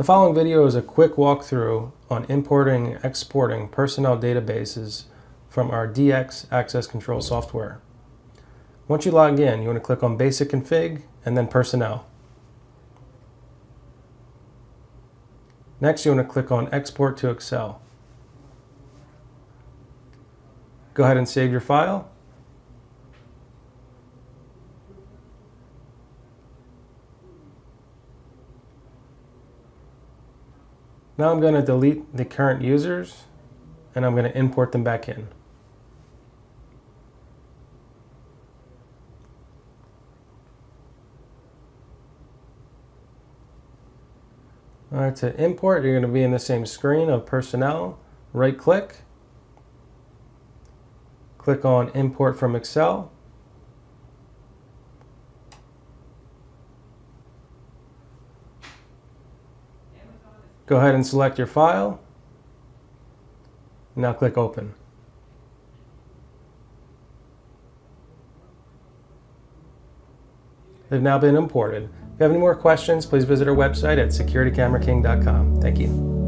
The following video is a quick walkthrough on importing and exporting personnel databases from our DX Access Control software. Once you log in, you want to click on Basic Config and then Personnel. Next, you want to click on Export to Excel. Go ahead and save your file. Now I'm going to delete the current users and I'm going to import them back in. Alright, to import, you're going to be in the same screen of Personnel. Right click, click on Import from Excel. Go ahead and select your file. Now click Open. They've now been imported. If you have any more questions, please visit our website at securitycameraking.com. Thank you.